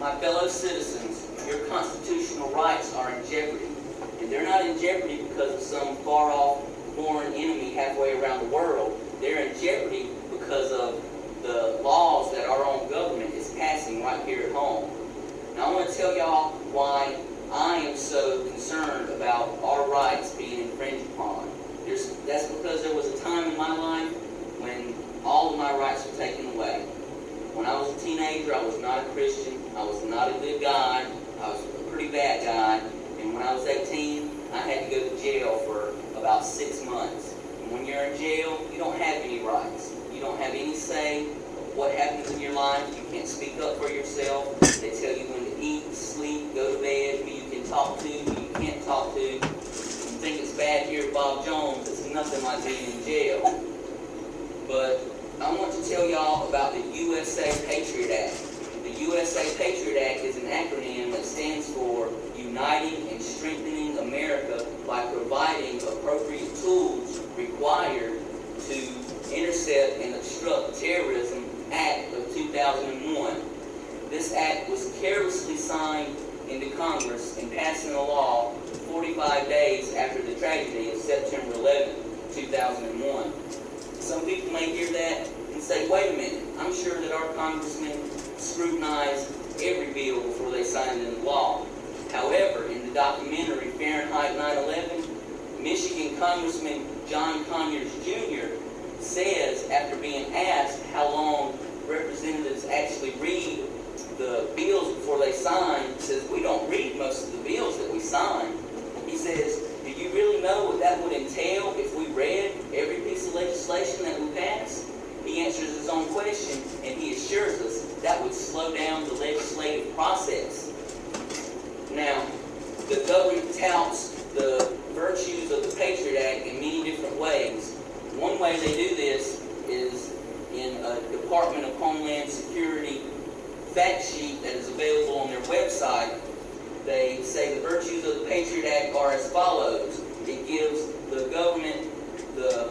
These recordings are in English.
My fellow citizens, your constitutional rights are in jeopardy. And they're not in jeopardy because of some far-off foreign enemy halfway around the world. They're in jeopardy because of the laws that our own government is passing right here at home. Now I want to tell y'all why I am so concerned about our rights being infringed upon. That's because there was a time in my life when all of my rights were taken away. When I was a teenager, I was not a Christian. I was not a good guy. I was a pretty bad guy. And when I was 18, I had to go to jail for about 6 months. And when you're in jail, you don't have any rights. You don't have any say of what happens in your life. You can't speak up for yourself. They tell you when to eat, sleep, go to bed, who you can talk to, who you can't talk to. You think it's bad here at Bob Jones. It's nothing like being in jail. But I want to tell y'all about the USA Patriot Act. The USA Patriot Act is an acronym that stands for Uniting and Strengthening America by providing appropriate tools required to intercept and obstruct terrorism Act of 2001. This act was carelessly signed into Congress and passed into law 45 days after the tragedy of September 11, 2001. Some people may hear that and say, wait a minute, I'm sure that our congressmen scrutinize every bill before they sign it into law. However, in the documentary Fahrenheit 9/11, Michigan Congressman John Conyers Jr. says, after being asked how long representatives actually read the bills before they sign, says, we don't read most of the bills that we sign. He says, do you really know what that would entail if we read every piece of legislation that we pass? He answers his own question, and he assures us that would slow down the legislative process. Now, the government touts the virtues of the Patriot Act in many different ways. One way they do this is in a Department of Homeland Security fact sheet that is available on their website. They say the virtues of the Patriot Act are as follows. It gives the government the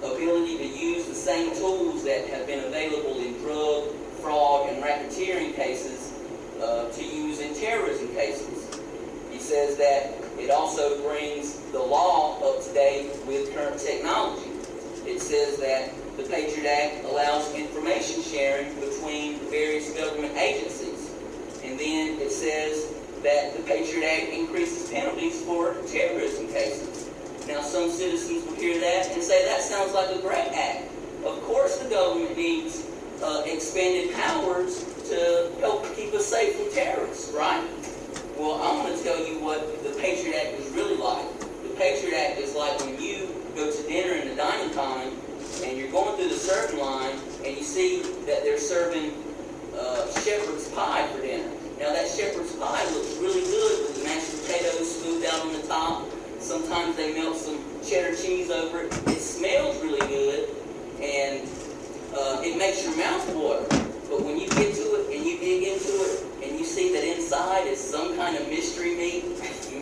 ability to use the same tools that have been available in drug, fraud, and racketeering cases to use in terrorism cases. He says that it also brings the law up to date with current technology. It says that the Patriot Act allows information sharing between various government agencies. And then it says that the Patriot Act increases penalties for terrorism cases. Now, some citizens will hear that and say, that sounds like a great act. Of course the government needs expanded powers to help keep us safe from terrorists, right? Well, I want to tell you what the Patriot Act is really like. The Patriot Act is like when you go to dinner in the dining time and you're going through the serving line and you see that they're serving shepherd's pie for dinner. Now that shepherd's pie looks really good with the mashed potatoes smoothed out on the top. Sometimes they melt some cheddar cheese over it. It smells really good and it makes your mouth water. But when you get to it and you dig into it and you see that inside is some kind of mystery meat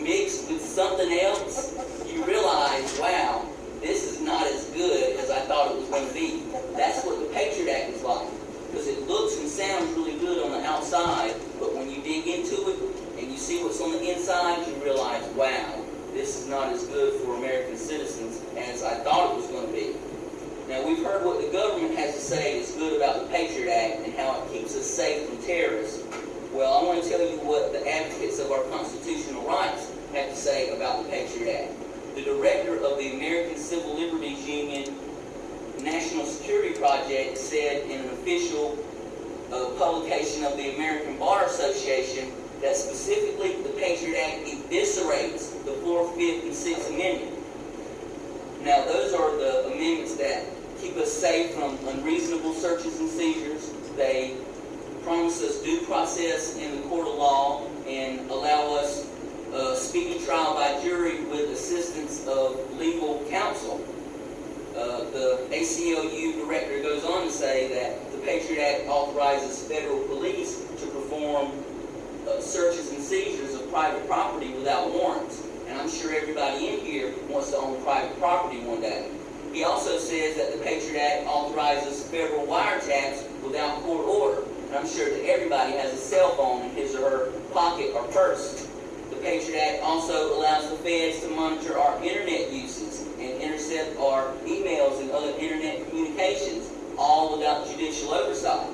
mixed with something else, you realize, wow, this is not as good as I thought it was going to be. That's what the Patriot Act is like. Because it looks and sounds really good on the outside, but when you dig into it and you see what's on the inside, you realize, wow, this is not as good for American citizens as I thought it was going to be. Now, we've heard what the government has to say is good about the Patriot Act and how it keeps us safe from terrorists. Well, I want to tell you what the advocates of our constitutional rights have to say about the Patriot Act. The director of the American Civil Liberties Union National Security Project said in an official publication of the American Bar Association that specifically the Patriot Act eviscerates the 4th, 5th, and 6th Amendment. Now, those are the amendments that keep us safe from unreasonable searches and seizures. They promise us due process in the court of law and allow us speedy trial by jury with assistance of legal counsel. The ACLU director goes on to say that the Patriot Act authorizes federal police to perform searches and seizures of private property without warrants. And I'm sure everybody in here wants to own private property one day. He also says that the Patriot Act authorizes federal wiretaps without court order. and I'm sure that everybody has a cell phone in his or her pocket or purse. The Patriot Act also allows the feds to monitor our internet uses and intercept our emails and other internet communications, all without judicial oversight.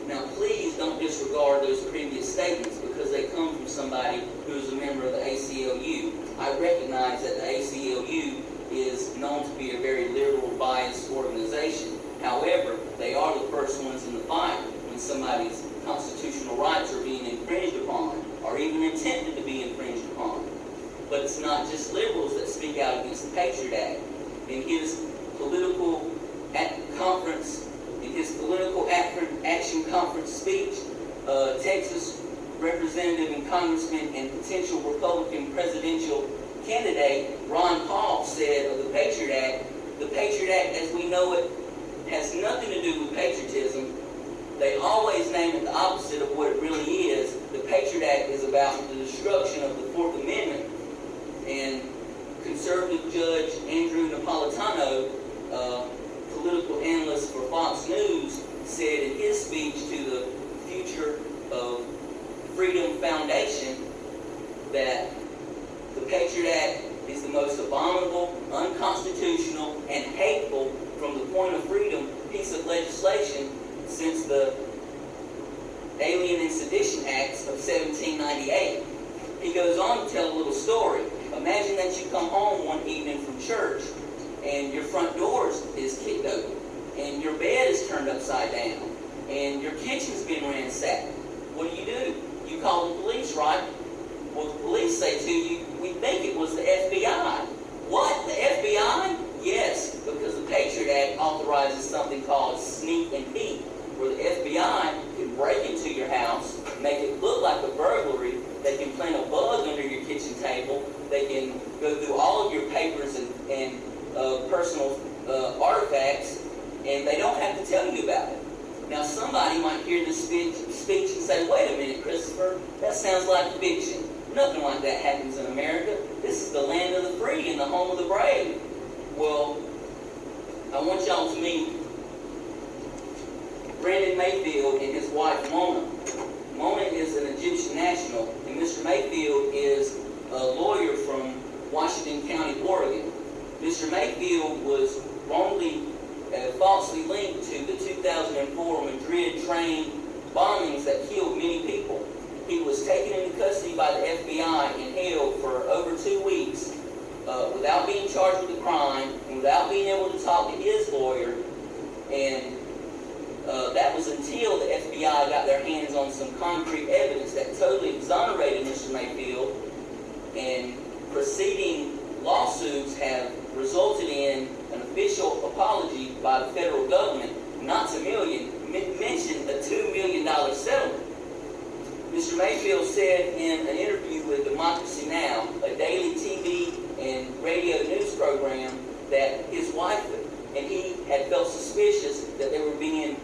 Now, please don't disregard those previous statements because they come from somebody who is a member of the ACLU. I recognize that the ACLU is known to be a very liberal, biased organization. However, they are the first ones in the fight when somebody's constitutional rights are being infringed upon or even intended to be infringed upon. But it's not just liberals that speak out against the Patriot Act. In his political action conference speech, Texas Representative and Congressman and potential Republican presidential candidate Ron Paul said of the Patriot Act, the Patriot Act as we know it has nothing to do with patriotism. They always name it the opposite of what it really is. The Patriot Act is about the destruction of the Fourth Amendment. And conservative judge Andrew Napolitano, political analyst for Fox News, said in his speech to the Future of Freedom Foundation that the Patriot Act is the most abominable, unconstitutional, and hateful from the point of freedom piece of legislation since the Alien and Sedition Acts of 1798. He goes on to tell a little story. Imagine that you come home one evening from church and your front door is kicked open and your bed is turned upside down and your kitchen's been ransacked. What do? You call the police, right? Well, the police say to you, we think it was the FBI. What? The FBI? Yes, because the Patriot Act authorizes something called sneak and peek, where the FBI can break into your house, make it look like a burglary. They can plant a bug under your kitchen table. They can go through all of your papers and personal artifacts, and they don't have to tell you about it. Now, somebody might hear this speech and say, wait a minute, Christopher, that sounds like fiction. Nothing like that happens in America. This is the land of the free and the home of the brave. Well, I want y'all to meet Brandon Mayfield and his wife, Mona. Mona is an Egyptian national, and Mr. Mayfield is a lawyer from Washington County, Oregon. Mr. Mayfield was wrongly, falsely linked to the 2004 Madrid train bombings that killed many people. He was taken into custody by the FBI and held for over 2 weeks without being charged with a crime and without being able to talk to his lawyer. And that was until the FBI got their hands on some concrete evidence that totally exonerated Mr. Mayfield. And preceding lawsuits have resulted in an official apology by the federal government, not to mention a $2 million settlement. Mr. Mayfield said in an interview with Democracy Now!, a daily TV and radio news program, that his wife and he had felt suspicious that they were being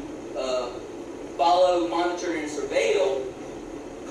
followed, monitored, and surveilled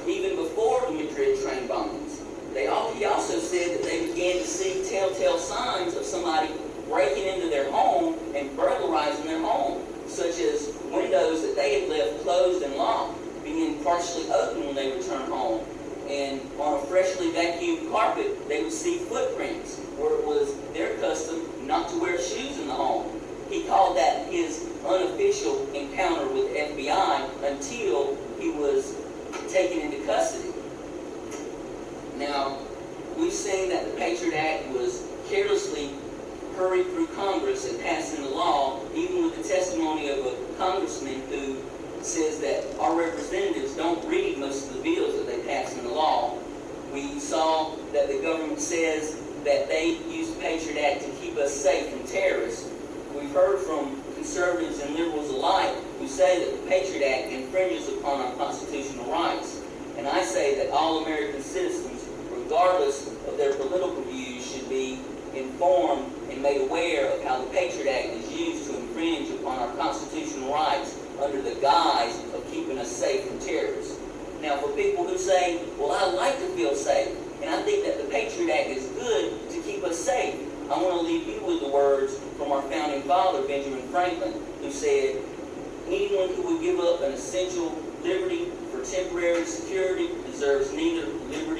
even before the Madrid train bombings. He also said that they began to see telltale signs of somebody breaking into their home and burglarizing their home, such as windows that they had left closed and locked being partially open when they returned home. And on a freshly vacuumed carpet, they would see footprints where it was their custom not to wear shoes in the home. He called that his unofficial encounter with the FBI until he was taken into custody. Now, we've seen that the Patriot Act was carelessly hurried through Congress and passed into law, even with the testimony of a congressman who says that our representatives don't read most of the bills that they pass into law. We saw that the government says that they use the Patriot Act to keep us safe from terrorists. We've heard from conservatives and liberals alike who say that the Patriot Act infringes upon our constitutional rights. And I say that all American citizens, regardless of their political views, should be informed and made aware of how the Patriot Act is used to infringe upon our constitutional rights under the guise of keeping us safe from terrorists. Now, for people who say, well, I like to feel safe, and I think that the Patriot Act is good to keep us safe, I want to leave you with the words from our founding father, Benjamin Franklin, who said, Anyone who would give up an essential liberty for temporary security deserves neither liberty